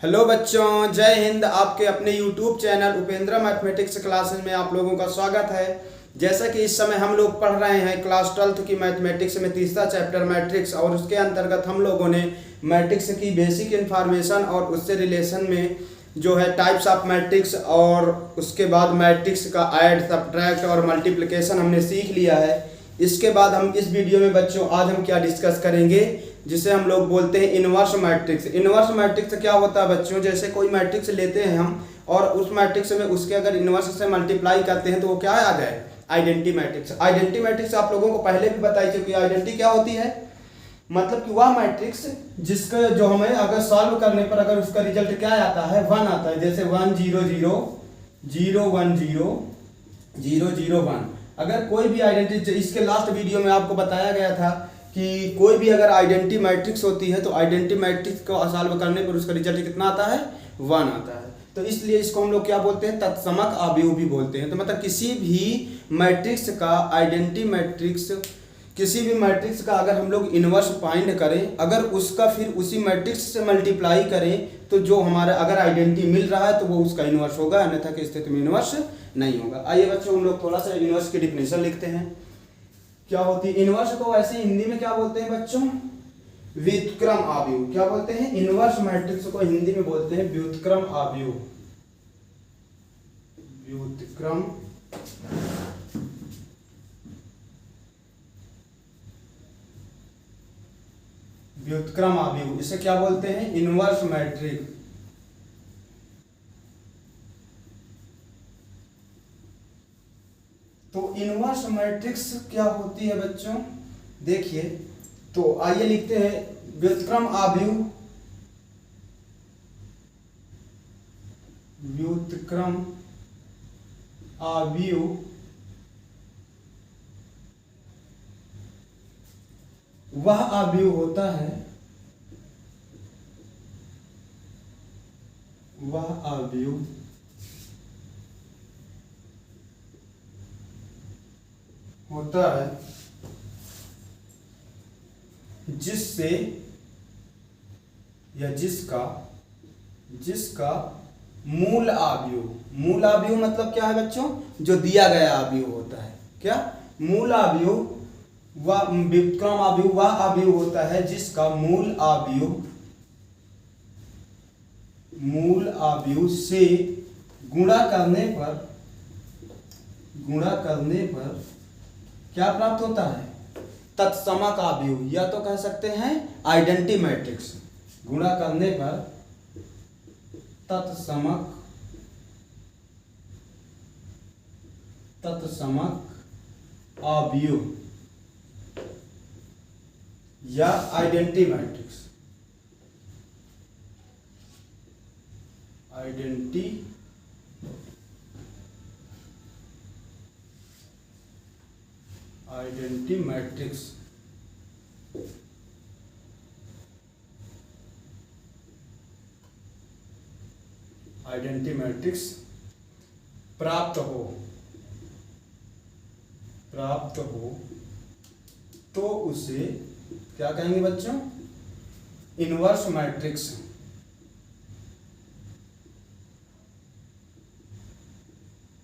Hello बच्चों, जय हिंद। आपके अपने YouTube channel Upendra mathematics classes में आप लोगों का स्वागत है। जैसा कि इस समय हम लोग पढ़ रहे हैं क्लास 12th की मैथमेटिक्स में तीसरा चैप्टर मैट्रिक्स, और उसके अंतर्गत हम लोगों ने मैट्रिक्स की बेसिक इन्फॉर्मेशन और उससे रिलेशन में जो है टाइप्स ऑफ मैट्रिक्स और उसके बाद मैट्रिक्स का ऐड, सब्ट्रैक्ट और मल्टीप्लिकेशन हमने सीख लिया है। इसके बाद हम इस वीडियो में बच्चों आज हम क्या डिस्कस करेंगे, जिसे हम लोग बोलते हैं इनवर्स मैट्रिक्स। इनवर्स मैट्रिक्स क्या होता है बच्चों, जैसे कोई मैट्रिक्स लेते हैं हम और उस मैट्रिक्स में उसके अगर इनवर्स से मल्टीप्लाई करते हैं तो वो क्या आ जाए, आइडेंटिटी मैट्रिक्स। आइडेंटिटी मैट्रिक्स आप लोगों को पहले भी बताई चुकी। आइडेंटिटी क्या होती है, मतलब कि वह मैट्रिक्स जिसका जो हमें अगर सॉल्व करने पर अगर उसका रिजल्ट क्या आता है, 1 आता है। जैसे 1 0 0 0 1 0 0 0 1। अगर कोई भी आइडेंटिटी, इसके लास्ट वीडियो में आपको बताया गया था कि कोई भी अगर आइडेंटिटी मैट्रिक्स होती है तो आइडेंटिटी मैट्रिक्स को सॉल्व करने पर उसका रिजल्ट कितना आता है, 1 आता है। तो इसलिए इसको हम लोग क्या बोलते हैं, तत्समक अवयव भी बोलते हैं। तो मतलब किसी भी मैट्रिक्स का आइडेंटिटी मैट्रिक्स, किसी भी मैट्रिक्स का अगर हम लोग इनवर्स फाइंड करें, अगर उसका फिर उसी मैट्रिक्स से मल्टीप्लाई करें तो जो हमारा अगर आइडेंटिटी मिल रहा है तो वो उसका इनवर्स होगा, अन्यथा की स्थिति में इनवर्स नहीं होगा। आइए बच्चों हम लोग थोड़ा सा इनवर्स की डिफिनेशन लिखते हैं। क्या होती है इनवर्स को वैसे हिंदी में क्या बोलते हैं बच्चों, व्युत्क्रम अवयव। क्या बोलते हैं, इनवर्स मैट्रिक्स को हिंदी में बोलते हैं व्युत्क्रम अवयव। व्युत्क्रम व्युत्क्रम अवयव, इसे क्या बोलते हैं, इनवर्स मैट्रिक्स। तो इनवर्स मैट्रिक्स क्या होती है बच्चों, देखिए। तो आइए लिखते हैं व्युत्क्रम अवयव। व्युत्क्रम अवयव वह अवयव होता है, वह अवयव होता है जिससे या जिसका मूल अवयव, मूल अवयव मतलब क्या है बच्चों, जो दिया गया अवयव होता है। क्या मूल अवयव, वह व्युत्क्रम अवयव वह अवयव होता है जिसका मूल अवयव से गुणा करने पर क्या प्राप्त होता है, तत्समक अवयव, या तो कह सकते हैं आइडेंटिटी मैट्रिक्स। गुणा करने पर तत्समक अवयव या आइडेंटिटी मैट्रिक्स। आइडेंटिटी मैट्रिक्स प्राप्त हो तो उसे क्या कहेंगे बच्चों, इनवर्स मैट्रिक्स।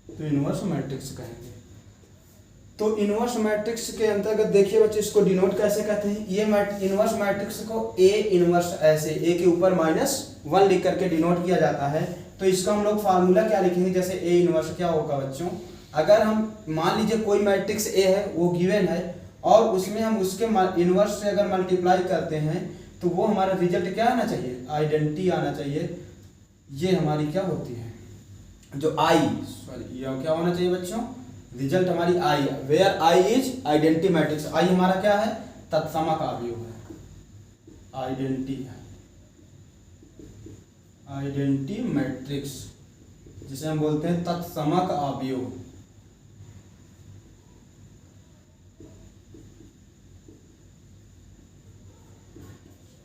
तो इनवर्स मैट्रिक्स कहेंगे। तो इनवर्स मैट्रिक्स के अंतर्गत देखिए बच्चे, इसको डिनोट कैसे कहते हैं, ये इनवर्स मैट्रिक्स को ए इनवर्स, ऐसे ए के ऊपर -1 लिख करके डिनोट किया जाता है। तो इसका हम लोग फार्मूला क्या लिखेंगे, जैसे ए इनवर्स क्या होगा बच्चों, अगर हम मान लीजिए कोई मैट्रिक्स ए है, वो गिवन है, और उसमें हम उसके इनवर्स से अगर मल्टीप्लाई करते हैं तो वो हमारा रिजल्ट क्या आना चाहिए, आइडेंटिटी आना चाहिए। ये हमारी क्या होती है, जो ये क्या होना चाहिए बच्चों, रिजल्ट हमारी I, where I is identity matrix. I हमारा क्या है, तत्समक अवयव है, आइडेंटिटी मैट्रिक्स, जिसे हम बोलते हैं तत्समक अवयव।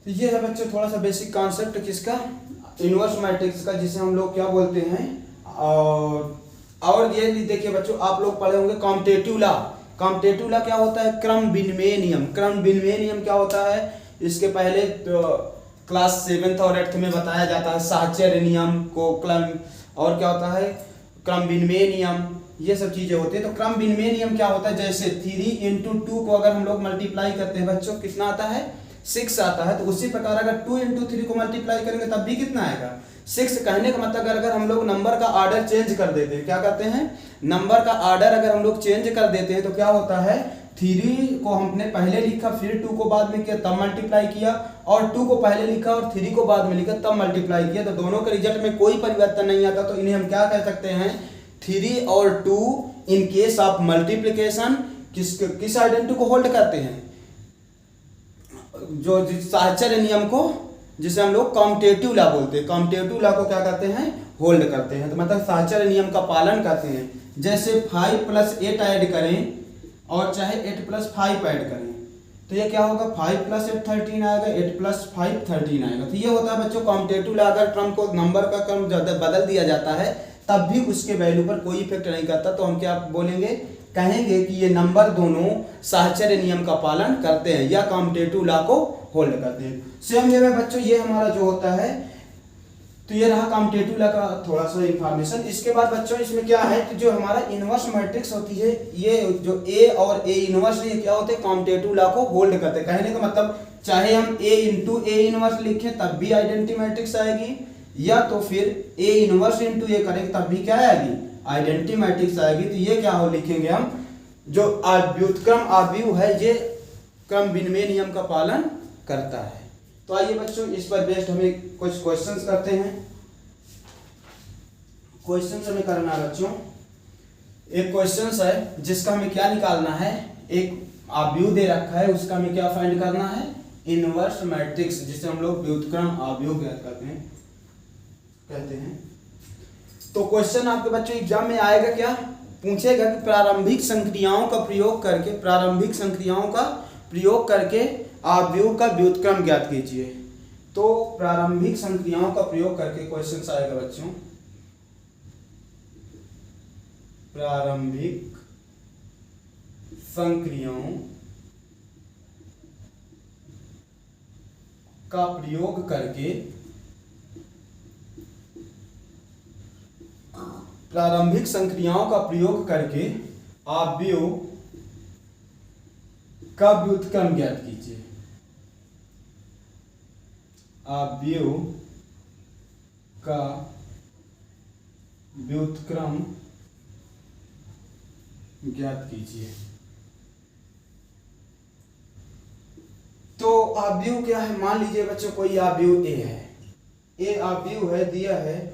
तो ये है बच्चों थोड़ा सा बेसिक कॉन्सेप्ट किसका, इनवर्स मैट्रिक्स का, जिसे हम लोग क्या बोलते हैं। और ये देखिए बच्चों, आप लोग पढ़े होंगे कॉम्टेटिव लॉ। कॉम्टेटिव क्या होता है? क्रम विनिमय नियम। क्रम विनिमय नियम क्या होता है? इसके पहले तो क्लास 7th और 8th में बताया जाता है, साहचर्य नियम को क्रम, और क्या होता है क्रम विनिमय नियम, ये सब चीजें होती है। तो क्रम विनिमय नियम क्या होता है, जैसे 3 × 2 को अगर हम लोग मल्टीप्लाई करते हैं बच्चों कितना आता है 6 आता है, तो उसी प्रकार अगर 2 × 3 को मल्टीप्लाई करेंगे तब भी कितना आएगा 6। कहने का मतलब अगर हम लोग नंबर का ऑर्डर चेंज कर देते हैं, क्या करते हैं नंबर का ऑर्डर अगर हम लोग चेंज कर देते हैं तो क्या होता है 3 को हमने पहले लिखा, फिर 2 को बाद में किया तब मल्टीप्लाई किया, और 2 को पहले लिखा और 3 को बाद में लिखा तब मल्टीप्लाई किया, तो दोनों के रिजल्ट में कोई परिवर्तन नहीं आता। तो इन्हें हम क्या कह सकते हैं 3 और 2 इन केस ऑफ मल्टीप्लिकेशन किस आइडेंटिटी को होल्ड करते हैं, जो साहचर्य नियम को, जिसे हम लोग कॉम्यूटेटिव लॉ बोलते हैं, कॉम्यूटेटिव लॉ को क्या करते हैं होल्ड करते हैं। तो मतलब साहचर्य नियम का पालन करते हैं। जैसे 5 + 8 ऐड करें और चाहे 8 + 5 ऐड करें, तो ये क्या होगा 5 + 8 13 आएगा, 8 + 5 13 आएगा। तो ये होता है बच्चों कॉम्यूटेटिव लॉ। अगर क्रम को नंबर का क्रम बदल दिया जाता है तब भी उसके वैल्यू पर कोई इफेक्ट नहीं करता, तो हम क्या बोलेंगे कहेंगे कि ये नंबर दोनों साहचर्य नियम का पालन करते हैं या कॉम्यूटेटिव लॉ को होल्ड करते हैं। सेम वे में बच्चों ये हमारा जो होता है, तो ये रहा कॉम्यूटेटिव लॉ का थोड़ा सा इंफॉर्मेशन। इसके बाद बच्चों इसमें क्या है कि जो हमारा इनवर्स मैट्रिक्स होती है, ये जो ए और ए इनवर्स ये क्या होते हैं कॉम्यूटेटिव लॉ को होल्ड करते हैं। कहने का मतलब चाहे हम ए × ए इनवर्स लिखें तब भी आइडेंटिटी मैट्रिक्स आएगी, या तो फिर ए इनवर्स × ए करें तब भी क्या आएगी आइडेंटिटी मैट्रिक्स आएगी। तो ये क्या हो लिखेंगे हम, जो व्युत्क्रम आव्यूह है ये क्रम विनिमय नियम का पालन करता है। तो आइए बच्चों इस पर बेस्ड हमें कुछ क्वेश्चंस करते हैं। क्वेश्चंस हमें करना है बच्चों, एक क्वेश्चंस है जिसका हमें क्या निकालना है, एक आव्यूह दे रखा है उसका हमें क्या फाइंड करना है इनवर्स मैट्रिक्स, जिसे हम लोग व्युत्क्रम आव्यूह कहते हैं। तो क्वेश्चन आपके बच्चों एग्जाम में आएगा, क्या पूछेगा कि प्रारंभिक संक्रियाओं का प्रयोग करके आव्यूह का व्युत्क्रम ज्ञात कीजिए। तो प्रारंभिक संक्रियाओं का प्रयोग करके क्वेश्चन आएगा बच्चों, प्रारंभिक संक्रियाओं का प्रयोग करके आव्यूह का व्युत्क्रम ज्ञात कीजिए। आव्यूह का व्युत्क्रम ज्ञात कीजिए। तो आव्यूह क्या है, मान लीजिए बच्चों कोई आव्यूह ए है, ए आव्यूह है, दिया है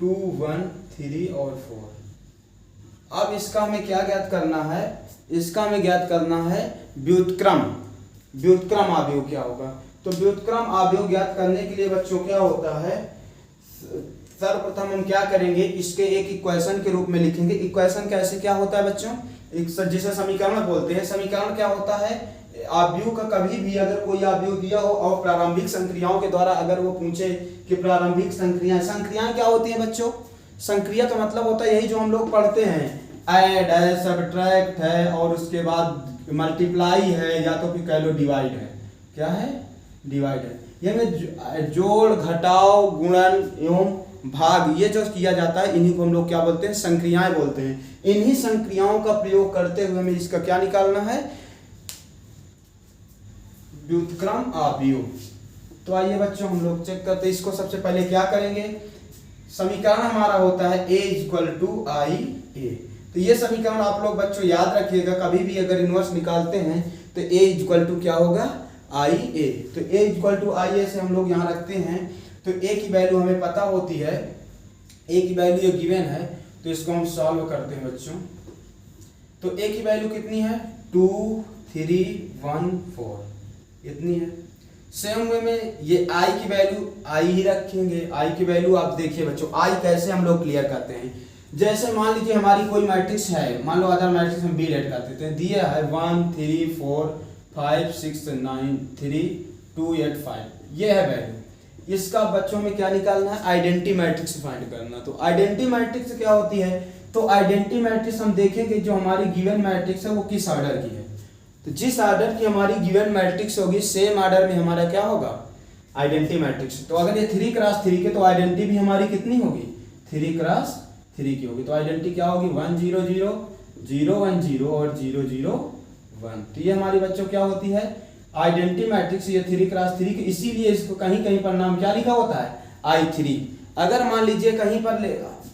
2 1 3 और 4। अब इसका हमें क्या ज्ञात करना है, इसका हमें ज्ञात करना है व्युत्क्रम आव्यूह क्या होगा। तो व्युत्क्रम आव्यूह ज्ञात करने के लिए बच्चों क्या होता है, सर्वप्रथम हम क्या करेंगे इसके एक इक्वेशन के रूप में लिखेंगे। इक्वेशन कैसे क्या होता है बच्चों, जिसे समीकरण बोलते हैं। समीकरण क्या होता है, आव्यूह का कभी भी अगर कोई आव्यूह दिया हो और प्रारंभिक संक्रियाओं के द्वारा अगर वो पूछे कि प्रारंभिक संक्रियाएं क्या होती हैं बच्चों, संक्रिया का मतलब होता है यही जो हम लोग पढ़ते हैं, ऐड है, सब्ट्रैक्ट है, और उसके बाद मल्टीप्लाई है, या तो फिर कह लो डिवाइड है। क्या है डिवाइड है, ये में जोड़ घटाव गुणन एवं भाग ये जो किया जाता है इन्हीं को हम लोग क्या बोलते हैं संक्रियाएं बोलते हैं। इन्हीं संक्रियाओं का प्रयोग करते हुए हमें इसका क्या निकालना है व्युत्क्रम आव्यूह। तो आइए बच्चों हम लोग चेक करते हैं इसको। सबसे पहले क्या करेंगे, समीकरण हमारा होता है a = IA। तो ये समीकरण आप लोग बच्चों याद रखिएगा, कभी भी अगर इनवर्स निकालते हैं तो a क्या होगा IA। तो a IA से हम लोग यहाँ रखते हैं। तो a की वैल्यू हमें पता होती है, a की वैल्यू ये गिवन है, तो इसको हम सॉल्व करते हैं बच्चों। तो a की वैल्यू कितनी है 2 3 1 4 इतनी है। सेम वे में ये i की वैल्यू i ही रखेंगे। i की वैल्यू आप देखिए बच्चों, i कैसे हम लोग क्लियर करते हैं। जैसे मान लीजिए हमारी कोई मैट्रिक्स है, मान लो अदर मैट्रिक्स हम B लेट कर देते हैं, दिया है 1 3 4 5 6 9 3 2 8 5, ये है वैल्यू। इसका बच्चों में क्या निकालना है आइडेंटिटी मैट्रिक्स फाइंड करना। तो आइडेंटिटी मैट्रिक्स क्या होती है, तो आइडेंटिटी मैट्रिक्स हम देखेंगे जो हमारी गिवन मैट्रिक्स है वो किस ऑर्डर की है। तो जिस ऑर्डर की हमारी गिवन मैट्रिक्स होगी सेम ऑर्डर में हमारा क्या होगा आइडेंटिटी मैट्रिक्स। तो अगर ये 3 क्रॉस 3 के तो आइडेंटिटी भी हमारी कितनी होगी, 3 क्रॉस 3 की होगी। तो आइडेंटिटी क्या होगी, 1 0 0 0 1 0 और 0 0 1। तो ये हमारी बच्चों क्या होती है, आइडेंटिटी मैट्रिक्स। ये 3 क्रॉस 3 की, इसीलिए इसको कहीं कहीं पर नाम क्या लिखा होता है, I3। अगर मान लीजिए कहीं पर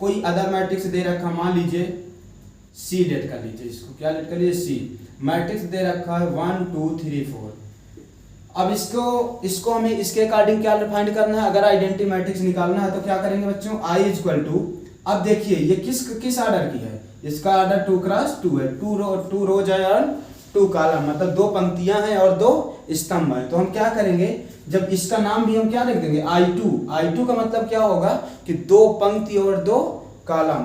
कोई अदर मैट्रिक्स दे रखा, मान लीजिए C लेट कर लीजिए, इसको क्या लेट कर लीजिए, C मैट्रिक्स दे रखा है 1 2 3 4। अब इसको हमें इसके अकॉर्डिंग क्या फाइंड करना है, अगर आइडेंटिटी मैट्रिक्स निकालना है तो क्या करेंगे बच्चों, I इक्वल टू, अब देखिए ये किस ऑर्डर की है, इसका ऑर्डर 2 क्रॉस 2 है, 2 रोज है और 2 कॉलम, मतलब 2 पंक्तियां हैं और 2 स्तंभ हैं। तो हम क्या करेंगे, जब इसका नाम भी हम क्या लिख देंगे, I2 का मतलब क्या होगा कि 2 पंक्ति और 2 कॉलम।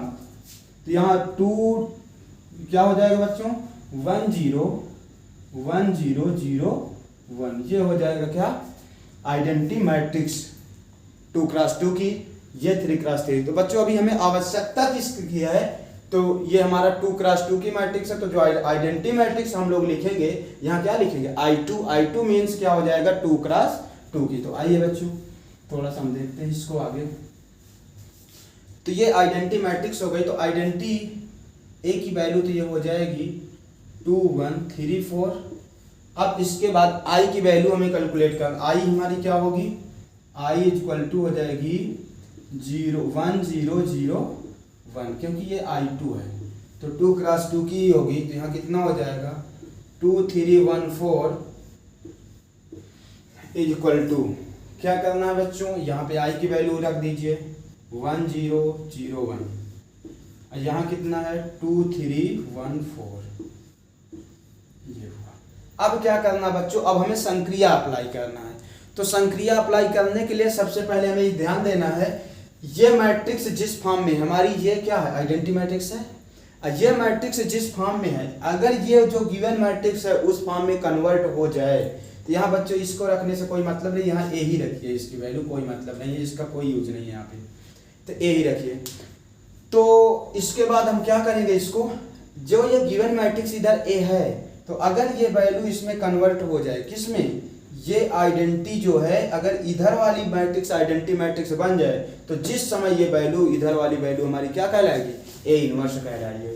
तो यहाँ 2 क्या हो जाएगा बच्चों, 1 0 1 0 0 1, ये हो जाएगा क्या, आइडेंटिटी मैट्रिक्स 2 क्रॉस 2 की, ये 3 क्रॉस 3। तो बच्चों अभी हमें आवश्यकता किसकी है, तो ये हमारा 2 क्रॉस 2 की मैट्रिक्स है। तो जो आइडेंटिटी मैट्रिक्स हम लोग लिखेंगे, यहाँ क्या लिखेंगे, I2 मीन्स क्या हो जाएगा, 2 क्रॉस 2 की। तो आइए बच्चों थोड़ा सा हम देखते हैं इसको आगे। तो ये आइडेंटिटी मैट्रिक्स हो गई। तो आइडेंटिटी ए की वैल्यू तो ये हो जाएगी 2 1 3 4। अब इसके बाद I की वैल्यू हमें कैलकुलेट करना, I हमारी क्या होगी, I इक्वल टू हो जाएगी 0 1 0 0 1, क्योंकि ये I2 है तो 2 क्रॉस 2 की होगी। तो यहाँ कितना हो जाएगा, 2 3 1 4 इक्वल टू, क्या करना है बच्चों, यहाँ पे I की वैल्यू रख दीजिए 1 0 0 1, और यहाँ कितना है 2 3 1 4, ये हुआ। अब क्या करना बच्चों, अब हमें संक्रिया अप्लाई करना है। तो संक्रिया अप्लाई करने के लिए सबसे पहले हमें ध्यान देना है, ये मैट्रिक्स जिस फॉर्म में हमारी, ये क्या है, आइडेंटिटी मैट्रिक्स है, ये मैट्रिक्स जिस फॉर्म में है, अगर ये जो गिवन मैट्रिक्स है उस फॉर्म में कन्वर्ट हो जाए, तो यहाँ बच्चों इसको रखने से कोई मतलब नहीं, यहाँ ए ही रखिए, इसकी वैल्यू कोई मतलब नहीं है, इसका कोई यूज नहीं है यहाँ पे, तो ए ही रखिए। तो इसके बाद हम क्या करेंगे, इसको जो ये गिवन मैट्रिक्स इधर ए है, तो अगर ये वैल्यू इसमें कन्वर्ट हो जाए, किसमें, ये आइडेंटिटी जो है, अगर इधर वाली मैट्रिक्स आइडेंटिटी मैट्रिक्स बन जाए, तो जिस समय ये वैल्यू इधर वाली वैल्यू हमारी क्या कहलाएगी, ए इनवर्स कहलाएगी।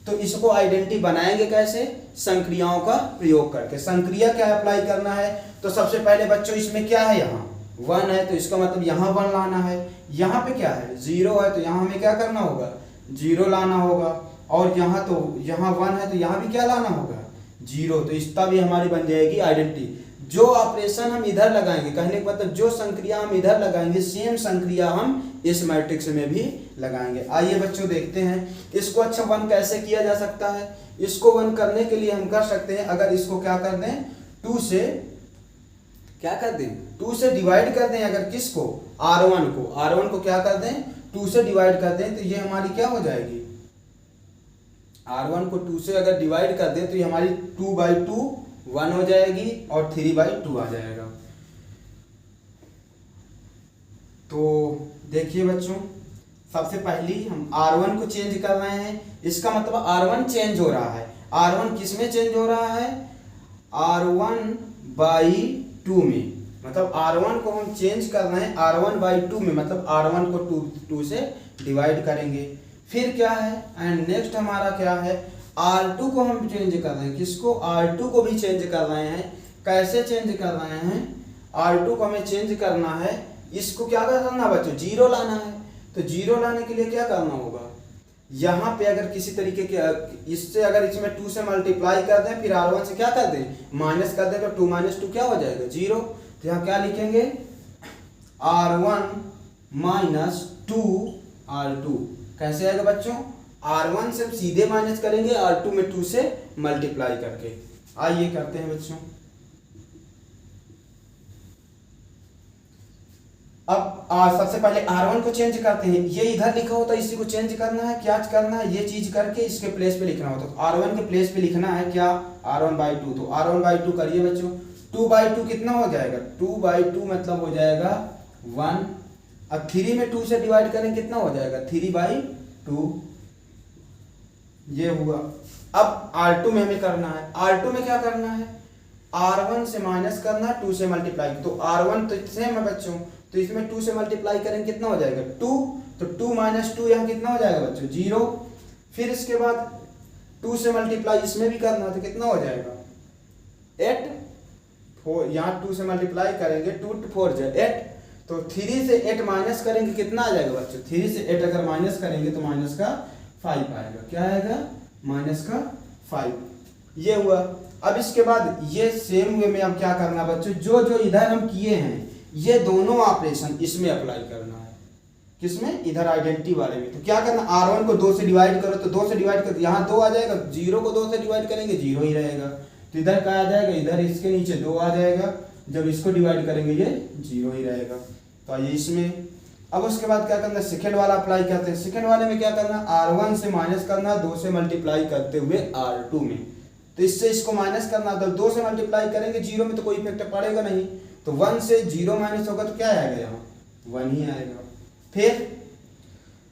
तो इसको आइडेंटिटी बनाएंगे कैसे, संक्रियाओं का प्रयोग करके। संक्रिया क्या अप्लाई करना है, तो सबसे पहले बच्चों इसमें क्या है, यहाँ 1 है तो इसका मतलब यहाँ 1 लाना है, यहाँ पे क्या है 0 है तो यहाँ हमें क्या करना होगा, 0 लाना होगा, और यहाँ तो यहाँ 1 है तो यहाँ भी क्या लाना होगा, 0। तो इसका भी हमारी बन जाएगी आइडेंटिटी। जो ऑपरेशन हम इधर लगाएंगे, कहने का मतलब जो संक्रिया हम इधर लगाएंगे, सेम संक्रिया हम इस मैट्रिक्स में भी लगाएंगे। आइए बच्चों देखते हैं इसको। अच्छा 1 कैसे किया जा सकता है, इसको 1 करने के लिए हम कर सकते हैं, अगर इसको क्या कर दें, 2 से क्या कर दें, 2 से डिवाइड कर दें, अगर किसको, R1 को क्या कर दें, 2 से डिवाइड कर दें, तो ये हमारी क्या हो जाएगी, R1 को 2 से अगर डिवाइड कर दें तो ये हमारी 2/2 1 हो जाएगी और 3/2 आ जाएगा। तो देखिए बच्चों, सबसे पहली हम R1 को चेंज कर रहे हैं, इसका मतलब R1 चेंज हो रहा है। R1 किस में चेंज हो रहा है, R1/2 में, मतलब R1 को हम चेंज कर रहे हैं R1/2 में, मतलब R1 को 2 से डिवाइड करेंगे। फिर क्या है, एंड नेक्स्ट हमारा क्या है, R2 को हम चेंज कर रहे हैं, किसको, R2 को भी चेंज कर रहे हैं। कैसे चेंज कर रहे हैं, R2 को हमें चेंज करना है, इसको क्या करना बच्चों, 0 लाना है। तो 0 लाने के लिए क्या करना होगा, यहाँ पे अगर किसी तरीके के इससे अगर इसमें 2 से मल्टीप्लाई कर दें, फिर R1 से क्या कर दें, माइनस कर दें, तो 2 - 2 क्या हो जाएगा, 0। तो यहाँ क्या लिखेंगे, R1 - 2R2 कैसे आएगा बच्चों, R1 से सीधे माइनस करेंगे, R2 में 2 से मल्टीप्लाई करके। आइए करते हैं बच्चों। अब सबसे पहले R1 को चेंज करते हैं, ये इधर लिखा होता है, इसी को चेंज करना है, क्या करना है, ये चीज करके इसके प्लेस पे लिखना होता है। तो R1 के प्लेस पे लिखना है क्या, R1/2। तो R1/2 करिए बच्चों, 2/2 कितना हो जाएगा, 2/2 मतलब हो जाएगा 1। अब 3 में 2 से डिवाइड करें कितना हो जाएगा, 3/2, ये हुआ। अब R2 में हमें करना है, R2 में क्या करना है, R1 से माइनस करना, 2 से मल्टीप्लाई। तो R1 तो सेम है बच्चों, तो इसमें 2 से मल्टीप्लाई करेंगे कितना हो जाएगा 2, तो 2 माइनस 2 यहाँ कितना हो जाएगा बच्चों 0। फिर इसके बाद 2 से मल्टीप्लाई इसमें भी करना, तो कितना हो जाएगा 8, 4 यहाँ 2 से मल्टीप्लाई करेंगे 2 to 4 जाए 8, तो 3 से 8 माइनस करेंगे कितना आ जाएगा बच्चों 3 से 8 अगर माइनस करेंगे तो माइनस का 5 आएगा। क्या आएगा माइनस का 5, ये हुआ। अब इसके बाद ये सेम वे में अब क्या करना बच्चों, जो जो इधर हम किए हैं ये दोनों ऑपरेशन इसमें अप्लाई करना है। किसमें, इधर आइडेंटिटी वाले में। तो क्या करना, R1 को 2 से डिवाइड करो, तो 2 से डिवाइड कर यहाँ 2 आ जाएगा, 0 को 2 से डिवाइड करेंगे 0 ही रहेगा। तो इधर क्या आ जाएगा, इधर इसके नीचे 2 आ जाएगा, जब इसको डिवाइड करेंगे ये 0 ही रहेगा। तो आइए इसमें अब उसके बाद क्या करना है, सेकेंड वाला अप्लाई करते हैं। सेकेंड वाले में क्या करना, R1 से माइनस करना 2 से मल्टीप्लाई करते हुए R2 में, तो इससे इसको माइनस करना, तो 2 से मल्टीप्लाई करेंगे 0 में तो कोई इफेक्ट पड़ेगा नहीं, तो 1 से 0 माइनस होगा तो क्या आएगा यहाँ 1 ही आएगा। फिर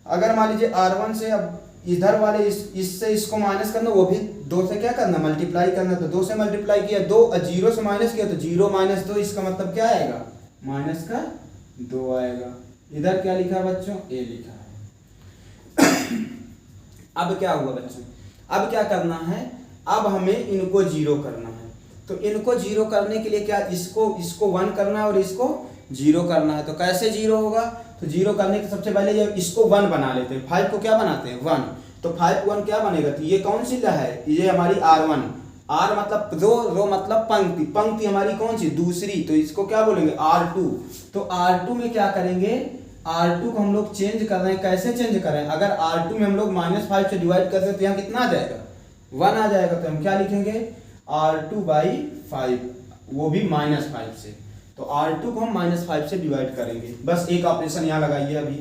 अगर मान लीजिए R1 से अब इधर वाले इससे इसको माइनस करना, वो भी 2 से क्या करना मल्टीप्लाई करना, तो 2 से मल्टीप्लाई किया 2, 0 से माइनस किया तो 0 माइनस 2, इसका मतलब क्या आएगा माइनस का 2 आएगा। इधर क्या लिखा है बच्चों, ए लिखा है। अब क्या हुआ बच्चों, अब क्या करना है, अब हमें इनको 0 करना है। तो इनको 0 करने के लिए क्या, इसको 1 करना है और इसको 0 करना है। तो कैसे 0 होगा, तो 0 करने के सबसे पहले ये इसको 1 बना लेते हैं, 5 को क्या बनाते हैं 1, तो 5 1 क्या बनेगा, तो ये कौन सी है, ये हमारी R1, R मतलब रो मतलब पंक्ति, पंक्ति हमारी कौन सी दूसरी, तो इसको क्या बोलेंगे R2। तो R2 में क्या करेंगे, R2 को हम लोग चेंज कर रहे हैं, कैसे चेंज कर रहे हैं, अगर R2 में हम लोग -5 से डिवाइड करते हैं तो यहाँ कितना आ जाएगा 1 आ जाएगा, तो हम क्या लिखेंगे R2/5, वो भी -5 से। तो R2 को हम -5 से डिवाइड करेंगे, बस एक ऑपरेशन यहाँ लगाइए अभी,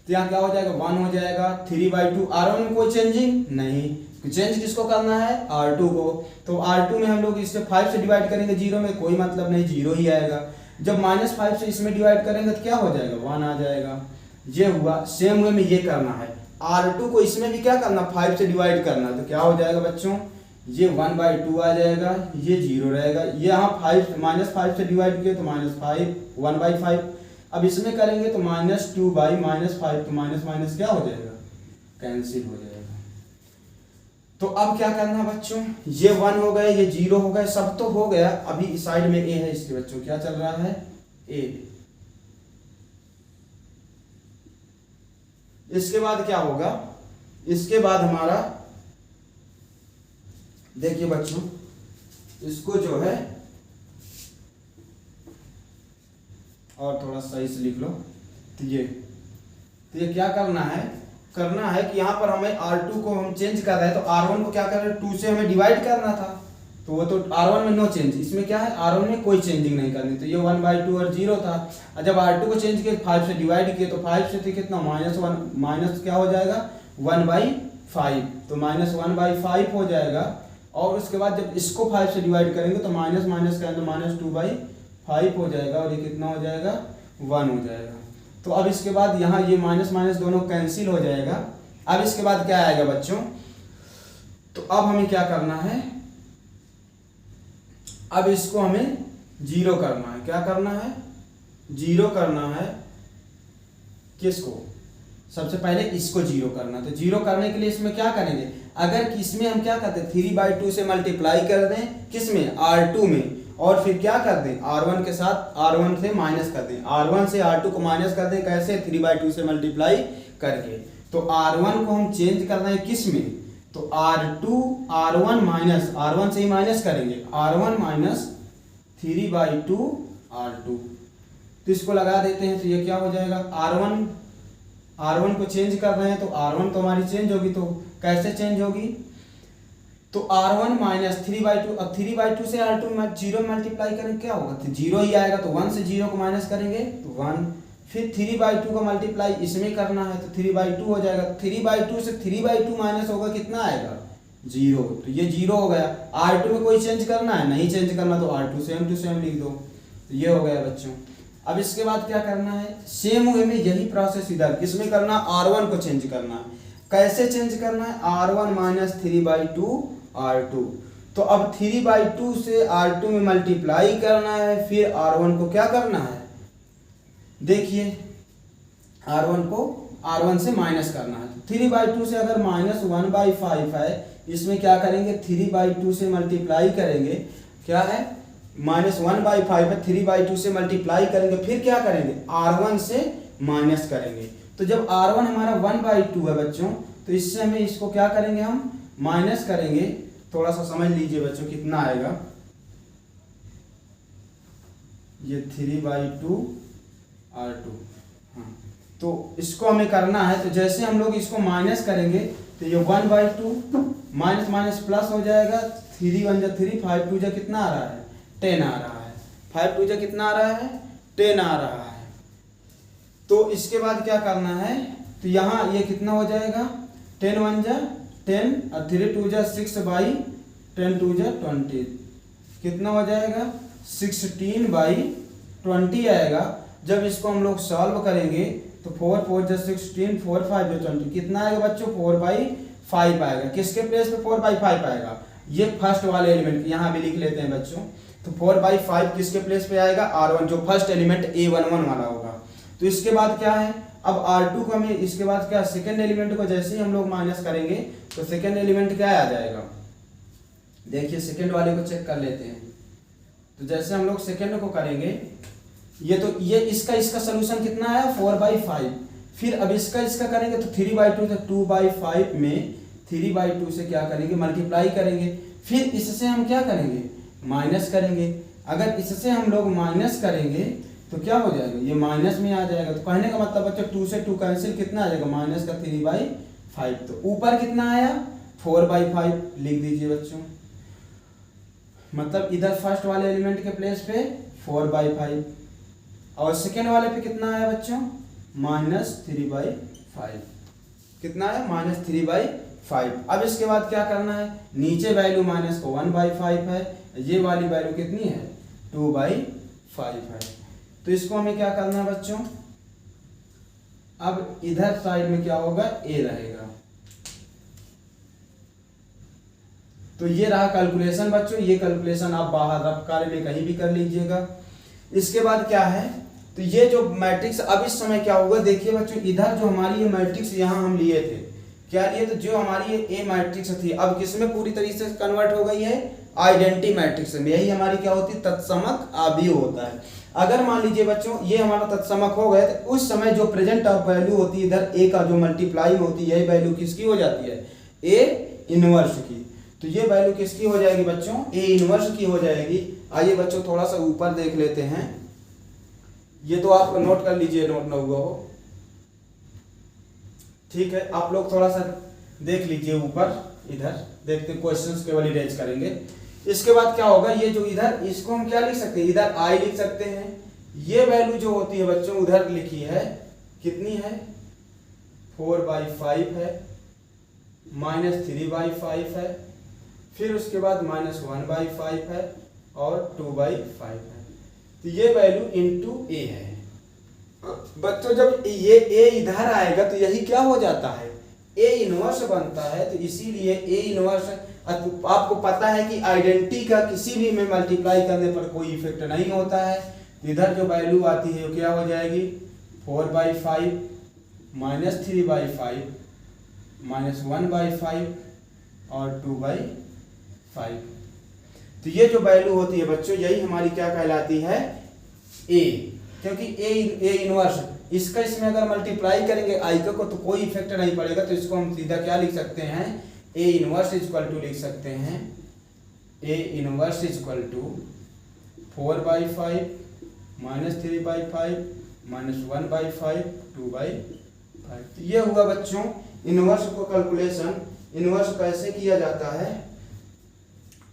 तो यहाँ क्या हो जाएगा 1 हो जाएगा। 3/2 R1 में कोई चेंजिंग नहीं, चेंज किसको करना है R2 को, तो R2 में हम लोग इससे 5 से डिवाइड करेंगे 0 में कोई मतलब नहीं 0 ही आएगा। जब -5 से इसमें डिवाइड करेंगे तो क्या हो जाएगा 1 आ जाएगा। ये हुआ। सेम वे में ये करना है, R2 को इसमें भी क्या करना 5 से डिवाइड करना, तो क्या हो जाएगा बच्चों, ये 1/2 आ जाएगा, ये 0 रहेगा, ये यहाँ -5 से डिवाइड किए तो -5 1/5। अब इसमें करेंगे तो -2/-5, तो माइनस क्या हो जाएगा कैंसिल हो जाएगा। तो अब क्या करना है बच्चों, ये 1 हो गए, ये 0 हो गए, सब तो हो गया। अभी इस साइड में ए है, इसके बच्चों क्या चल रहा है ए। इसके बाद क्या होगा, इसके बाद हमारा देखिए बच्चों, इसको जो है और थोड़ा सही से लिख लो, तो ये क्या करना है कि यहाँ पर हमें R2 को हम चेंज कर रहे हैं, तो R1 को क्या कर रहे हैं 2 से हमें डिवाइड करना था, तो वो तो R1 में नो चेंज, इसमें क्या है R1 में कोई चेंजिंग नहीं करनी, तो ये 1/2 और 0 था। और जब R2 को चेंज किए 5 से डिवाइड किए, तो 5 से थी कितना -1, माइनस क्या हो जाएगा 1/5, तो -1/5 हो जाएगा। और उसके बाद जब इसको 5 से डिवाइड करेंगे तो माइनस का अंदर -2/5 हो जाएगा, और ये कितना हो जाएगा 1 हो जाएगा। तो अब इसके बाद यहाँ ये माइनस दोनों कैंसिल हो जाएगा। अब इसके बाद क्या आएगा बच्चों, तो अब हमें क्या करना है, अब इसको हमें 0 करना है। क्या करना है 0 करना है, किसको, सबसे पहले इसको 0 करना। तो 0 करने के लिए इसमें क्या करेंगे, अगर इसमें हम क्या करते हैं 3/2 से मल्टीप्लाई कर दें, किसमें R2 में, और फिर क्या कर दें R1 के साथ R1 से माइनस कर दें, R1 से R2 को माइनस कर दें, कैसे 3/2 से मल्टीप्लाई करके। तो R1 को हम चेंज कर रहे हैं किस में, तो R1 से ही माइनस करेंगे, R1 माइनस 3/2 R2, तो इसको लगा देते हैं, तो ये क्या हो जाएगा R1 को चेंज कर रहे हैं, तो R1 तो हमारी चेंज होगी, तो कैसे चेंज होगी, तो R1 माइनस 3/2, अब 3/2 से R2 में 0 मल्टीप्लाई करेंगे क्या होगा, तो 0 ही आएगा, तो 1 से 0 को माइनस करेंगे तो 1, फिर 3/2 का मल्टीप्लाई इसमें करना है, तो 3/2 हो जाएगा, 3/2 से 3/2 माइनस होगा कितना आएगा 0, तो ये 0 हो गया। R2 में कोई चेंज करना है, नहीं चेंज करना, तो R2 सेम टू सेम लिख दो, तो ये हो गया बच्चों। अब इसके बाद क्या करना है, सेम वे में यही प्रोसेस इधर किसमें करना, R1 को चेंज करना है। कैसे चेंज करना है, R1 माइनस 3/2 R2, तो अब 3/2 से R2 में मल्टीप्लाई करना है, फिर R1 को क्या करना है, देखिए R1 को R1 से माइनस करना है। 3/2 से अगर -1/5 है, इसमें क्या करेंगे, 3/2 से मल्टीप्लाई करेंगे, क्या है -1/5 है, 3/2 से मल्टीप्लाई करेंगे, फिर क्या करेंगे R1 से माइनस करेंगे। तो जब R1 हमारा 1/2 है बच्चों, तो इससे हमें इसको क्या करेंगे, हम माइनस करेंगे। थोड़ा सा समझ लीजिए बच्चों कितना आएगा, ये 3/2 R2, हाँ, तो इसको हमें करना है। तो जैसे हम लोग इसको माइनस करेंगे तो ये 1/2 माइनस माइनस प्लस हो जाएगा, 3 1 जा 3, 5 2 जा कितना आ रहा है, 10 आ रहा है, 5 2 जा कितना आ रहा है, 10 आ रहा है। तो इसके बाद क्या करना है, तो यहाँ ये कितना हो जाएगा, 10 1 जा 10 और 3 2 जा 6/10 2 जा 20, कितना हो जाएगा 16/20 आएगा। जब इसको हम लोग सॉल्व करेंगे तो 4 4 जा 16, 4 5 जा 20, कितना आएगा बच्चों, 4/5 आएगा। किसके प्लेस पे 4/5 आएगा, ये फर्स्ट वाले एलिमेंट, यहाँ भी लिख लेते हैं बच्चों। तो 4/5 किसके प्लेस पे आएगा, R1, जो फर्स्ट एलिमेंट A11 वाला होगा। तो इसके बाद क्या है, अब R2 को हमें, इसके बाद क्या, सेकेंड एलिमेंट को जैसे ही हम लोग माइनस करेंगे तो सेकेंड एलिमेंट क्या आ जाएगा, देखिए सेकेंड वाले को चेक कर लेते हैं। तो जैसे हम लोग सेकेंड को करेंगे, ये तो ये इसका सोल्यूशन कितना आया, 4/5। फिर अब इसका करेंगे तो 3/2 से 2/5 में 3/2 से क्या करेंगे, मल्टीप्लाई करेंगे। फिर इससे हम क्या करेंगे, माइनस करेंगे। अगर इससे हम लोग माइनस करेंगे तो क्या हो जाएगा, ये माइनस में आ जाएगा। तो कहने का मतलब बच्चों 2 से 2 कैंसिल, कितना आ जाएगा, माइनस का 3/5। तो ऊपर कितना आया, 4/5 लिख दीजिए बच्चों। मतलब इधर फर्स्ट वाले एलिमेंट के प्लेस पे 4/5 और सेकेंड वाले पे कितना आया बच्चों, -3/5, कितना आया, -3/5। अब इसके बाद क्या करना है, नीचे वैल्यू माइनस को 1/5 है, ये वाली वैल्यू कितनी है, 2/5 है। तो इसको हमें क्या करना है बच्चों, अब इधर साइड में क्या होगा, a रहेगा। तो ये रहा कैलकुलेशन बच्चों, ये कैलकुलेशन आप बाहर रफ कार्य में कहीं भी कर लीजिएगा। इसके बाद क्या है, तो ये जो मैट्रिक्स अब इस समय क्या होगा, देखिए बच्चों इधर जो हमारी ये मैट्रिक्स यहाँ हम लिए थे, क्या लिए, तो जो हमारी ये ए मैट्रिक्स थी अब किसमें पूरी तरीके से कन्वर्ट हो गई है, आइडेंटिटी मैट्रिक्स में। यही हमारी क्या होती है, तत्समक आव्यूह होता है। अगर मान लीजिए बच्चों ये हमारा तत्समक हो गए, तो उस समय जो प्रेजेंट ऑफ वैल्यू होती है इधर ए का जो मल्टीप्लाई होती है, यही वैल्यू किसकी हो जाती है, ए इनवर्स की। तो ये वैल्यू किसकी हो जाएगी बच्चों, ए इनवर्स की हो जाएगी। आइए बच्चों थोड़ा सा ऊपर देख लेते हैं, ये तो आप नोट कर लीजिए, नोट ना हुआ हो, ठीक है। आप लोग थोड़ा सा देख लीजिए ऊपर, इधर देखते क्वेश्चंस केवल रेज करेंगे। इसके बाद क्या होगा, ये जो इधर, इसको हम क्या लिख सकते हैं, इधर आई लिख सकते हैं। ये वैल्यू जो होती है बच्चों उधर लिखी है, कितनी है, 4/5 है, -3/5 है, फिर उसके बाद -1/5 है और 2/5 है। तो ये वैल्यू इनटू ए है बच्चों। जब ये ए इधर आएगा तो यही क्या हो जाता है, ए इनवर्स बनता है। तो इसीलिए ए इनवर्स, आपको पता है कि आइडेंटिटी का किसी भी में मल्टीप्लाई करने पर कोई इफेक्ट नहीं होता है। इधर जो वैल्यू आती है वो क्या हो जाएगी, 4/5 -3/5 -1/5 और 2/5। तो ये जो वैल्यू होती है बच्चों, यही हमारी क्या कहलाती है, ए। क्योंकि ए इनवर्स, इसका इसमें अगर मल्टीप्लाई करेंगे आई का को तो कोई इफेक्ट नहीं पड़ेगा। तो इसको हम सीधा क्या लिख सकते हैं, ए इनवर्स इक्वल टू लिख सकते हैं, ए इनवर्स इक्वल टू 4/5 -3/5 -1/5 2/5। तो ये हुआ बच्चों इनवर्स को कैलकुलेशन। इनवर्स कैसे किया जाता है,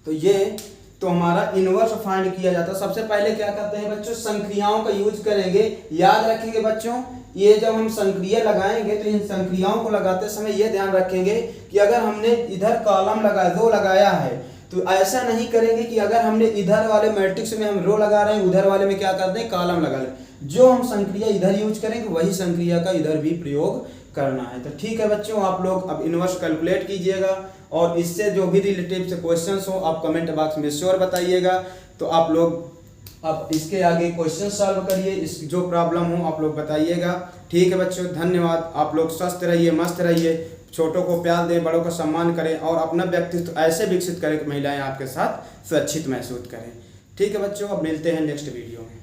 तो ये तो हमारा इनवर्स फाइंड किया जाता है। सबसे पहले क्या करते हैं बच्चों, संक्रियाओं का यूज करेंगे। याद रखेंगे बच्चों, ये जब हम संक्रिया लगाएंगे तो इन संक्रियाओं को लगाते समय ये ध्यान रखेंगे कि अगर हमने इधर कॉलम लगाया, रो लगाया है, तो ऐसा नहीं करेंगे कि अगर हमने इधर वाले मैट्रिक्स में हम रो लगा रहे हैं, उधर वाले में क्या करते हैं, कॉलम लगा लें। जो हम संक्रिया इधर यूज करेंगे वही संक्रिया का इधर भी प्रयोग करना है। तो ठीक है बच्चों, आप लोग अब इनवर्स कैलकुलेट कीजिएगा और इससे जो भी रिलेटिव से क्वेश्चंस हो आप कमेंट बॉक्स में श्योर बताइएगा। तो आप लोग अब इसके आगे क्वेश्चन सॉल्व करिए, इस जो प्रॉब्लम हो आप लोग बताइएगा। ठीक है बच्चों, धन्यवाद। आप लोग स्वस्थ रहिए, मस्त रहिए, छोटों को प्यार दें, बड़ों का सम्मान करें और अपना व्यक्तित्व ऐसे विकसित करें कि महिलाएं आपके साथ सुरक्षित महसूस करें। ठीक है बच्चों, अब मिलते हैं नेक्स्ट वीडियो में।